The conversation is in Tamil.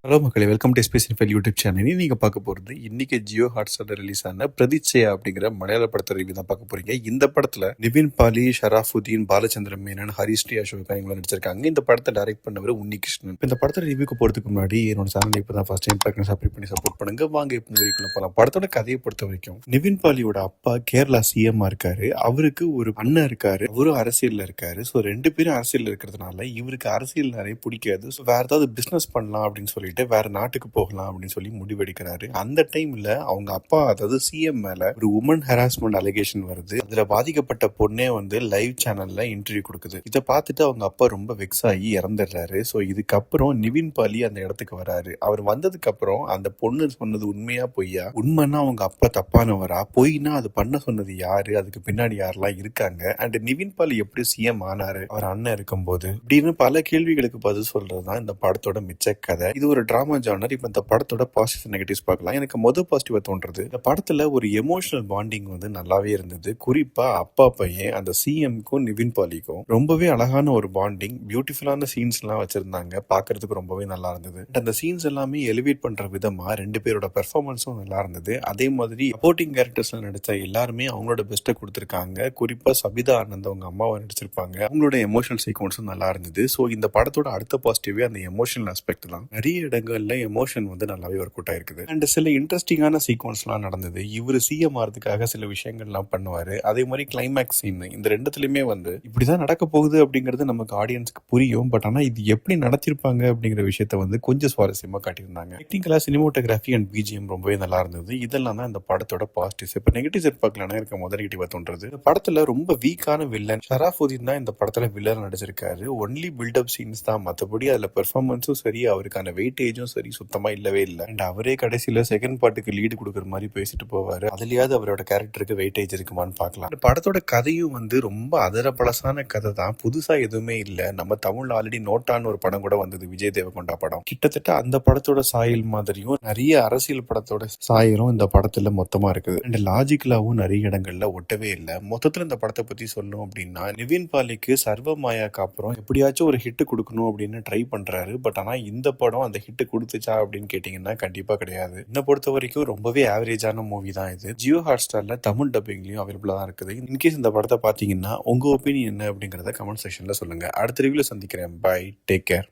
ஹலோ மக்களே, welcome to SPS infile YouTube channel. நீங்கள் பார்க்க போகிறது இன்னைக்கு ஜியோ ஹாட்ஸ்டாரில் ரிலீஸ் ஆன பிரதீட்சையா அப்படிங்கிற மலையாள படத்தை ரிவ்யூ தான் பார்க்க போறீங்க. இந்த படத்தில் நிவின் பாலி, ஷராஃபுதீன், பாலச்சந்திரன் மேனன், ஹரிஸ்ரீ அசோக் இவங்க நடிச்சிருக்காங்க. இந்த படத்தை டைரக்ட் பண்ணவர் உன்னிகிருஷ்ணன். இந்த படத்தை ரிவ்யூக்கு போகிறதுக்கு முன்னாடி என்னோட சேனல் இப்போ தான் ஃபர்ஸ்ட் டைம் பார்க்கணும், சப்ஸ்கிரைப் பண்ணி சப்போர்ட் பண்ணுங்க. வாங்க இப்போ மூவிக்குள்ள போகலாம். படத்தோட கதையை பொறுத்த வரைக்கும் நிவின் பாலியோட அப்பா கேரளா சிஎம் இருக்காரு. அவருக்கு ஒரு அண்ணன் இருக்காரு, அவரும் அரசியல்ல இருக்காரு. ஸோ ரெண்டு பேரும் அரசியல் இருக்கிறதுனால இவருக்கு அரசியல் நிறைய பிடிக்காது. ஸோ வேற ஏதாவது பிசினஸ் பண்ணலாம் அப்படின்னு சொல்லிட்டு வேற நாட்டுக்கு போகலாம் அப்படின்னு சொல்லி முடிவெடுக்கிறாரு. அந்த டைம்ல அவங்க அப்பா, அதாவது சிஎம் மேல ஒரு உமன் ஹராஸ்மெண்ட் அலிகேஷன் வருது. அதுல பாதிக்கப்பட்ட பொண்ணே லைவ் சேனல்ல இன்டர்வியூ கொடுக்குது. இதை பார்த்துட்டு அவங்க அப்பா ரொம்ப வெக்ஸ் ஆகி இறந்துடுறாரு. ஸோ இதுக்கப்புறம் நிவின் பாலி அந்த இடத்துக்கு வராரு. அவர் வந்ததுக்கு அப்புறம் அந்த பொண்ணு சொன்னது உண்மையா பொய்யா, உண்மைன்னா அவங்க அப்பா தப்பானவரா, பொய்னா அது பண்ண சொன்னது யாரு, அதுக்கு பின்னாடி யாரெல்லாம் இருக்காங்க, அண்ட் நிவின் பாலி எப்படி சிஎம் ஆனாரு அவர் அண்ணன் இருக்கும்போது, இப்படின்னு பல கேள்விகளுக்கு பதில் சொல்றதுதான் இந்த படத்தோட மிச்ச கதை. இது ஒரு டிராமா ஜானர். இப்ப இந்த படத்தோட பாசிட்டிவ் நெகட்டிவ்ஸ் பார்க்கலாம். எனக்கு பாசிட்டிவா தோன்றது, இந்த படத்துல ஒரு எமோஷனல் பாண்டிங் நல்லாவே இருந்தது. குறிப்பா அப்பா பையன் அந்த சிஎம்க்கும் நிவின் பாலிக்கும் ரொம்பவே அழகான ஒரு பாண்டிங், பியூட்டிஃபுல்லான சீன்ஸ் எல்லாம் வச்சிருந்தாங்க. பாக்குறதுக்கு ரொம்பவே நல்லா இருந்தது. அந்த சீன்ஸ் எல்லாமே எலிவேட் பண்ற விதமா ரெண்டு பேரோட பெர்ஃபார்மன்ஸும் நல்லா இருந்தது. அதே மாதிரி சப்போர்ட்டிங் கேரக்டர்ஸ்ல நடிச்ச எல்லாருமே அவங்களோட பெஸ்ட்டை கொடுத்திருக்காங்க. குறிப்பா சபிதா ஆனந்த் அவங்க அம்மாவை நடிச்சிருப்பாங்க. அவங்களோட எமோஷனல் சீக்வன்ஸும் நல்லா இருந்தது. ஸோ இந்த படத்தோட அடுத்த பாசிட்டிவே அந்த எமோஷனல் ஆஸ்பெக்ட் தான். நிறைய இடங்கள்ல எமோஷன் நல்லாவே ஒர்க் அவுட் ஆயிருக்குது. அண்ட் சில இன்ட்ரெஸ்டிங்கான சீக்வன்ஸ்லாம் நடந்தது. இவர் சிஎம் ஆறதுக்காக சில விஷயங்கள்லாம் பண்ணுவாரு. அதே மாதிரி கிளைமேக்ஸ் சீன், இந்த ரெண்டுத்துலயுமே இப்படிதான் நடக்க போகுது அப்படிங்கிறது நமக்கு ஆடியன்ஸ்க்கு புரியும். பட் ஆனா இது எப்படி நடத்திருப்பாங்க அப்படிங்கிற விஷயத்த கொஞ்சம் சுவாரஸ்யமா காட்டியிருந்தாங்க. டெக்னிக்கலா சினிமோட்டோகிராஃபி அண்ட் பிஜிஎம் ரொம்பவே நல்லா இருந்தது. இதெல்லாம் தான் இந்த படத்தோட பாசிட்டிவ்ஸ். இப்ப நெகட்டிவ்ஸ் பார்க்கலன்னா எனக்கு முதல் நெகட்டிவா தோன்றது, இந்த படத்துல ரொம்ப வீக்கான வில்லன் ஷராஃபுதீன் தான் இந்த படத்துல வில்லன் நடிச்சிருக்காரு. ஒன்லி பில்டப் சீன்ஸ் தான், மற்றபடி அதுல பெர்ஃபார்மன்ஸும் சரி, அவருக்கான வெயிட்டேஜும் சரி சுத்தமா இல்லவே இல்லை. அண்ட் அவரே கடைசியில செகண்ட் பார்ட்டுக்கு லீடு கொடுக்குற மாதிரி பேசிட்டு போவாரு. அதுலயாவது அவரோட கேரக்டருக்கு வெயிட்டேஜ் இருக்குமான்னு பார்க்கலாம். படத்தோட கதையும் ரொம்ப அதரப்பழசான கதை தான், புதுசா எதுவுமே இல்லை. நம்ம தமிழ்ல ஆல்ரெடி நோட்டான்னு ஒரு படம் கூட வந்தது, விஜய் தேவகொண்டா படம். கிட்டத்தட்ட அந்த படத்தோட சாயல் மாதிரியும் நிறைய அரசியல் படத்தோட சாயலும் இந்த படத்துல மொத்தமா இருக்குது. அண்ட் லாஜிக்கலாவும் நிறைய இடங்கள்ல ஒட்டவே இல்லை. மொத்தத்துல இந்த படத்தை பத்தி சொல்லணும் அப்படின்னா, நிவின் பாலிக்கு சர்வமாயாக்கு அப்புறம் எப்படியாச்சும் ஒரு ஹிட் கொடுக்கணும் அப்படின்னு ட்ரை பண்றாரு. பட் ஆனா இந்த படம் அந்த ஹிட் கொடுத்துச்சா அப்படின்னு கேட்டீங்கன்னா கண்டிப்பா கிடையாது. என்ன பொறுத்த வரைக்கும் ரொம்பவே ஆவரேஜான மூவி தான் இது. ஜியோ ஹாட்ஸ்டார்ல தமிழ் டப்பிங்லயும் அவைலபிளா தான் இருக்குது. இன்கேஸ் இந்த படத்தை பாத்தீங்கன்னா உங்க ஒப்பீனியன் என்ன அப்படிங்கறத கமெண்ட் செக்ஷன்ல சொல்லுங்க. அடுத்த ரிவ்யூல சந்திக்கிறேன். Bye, take care.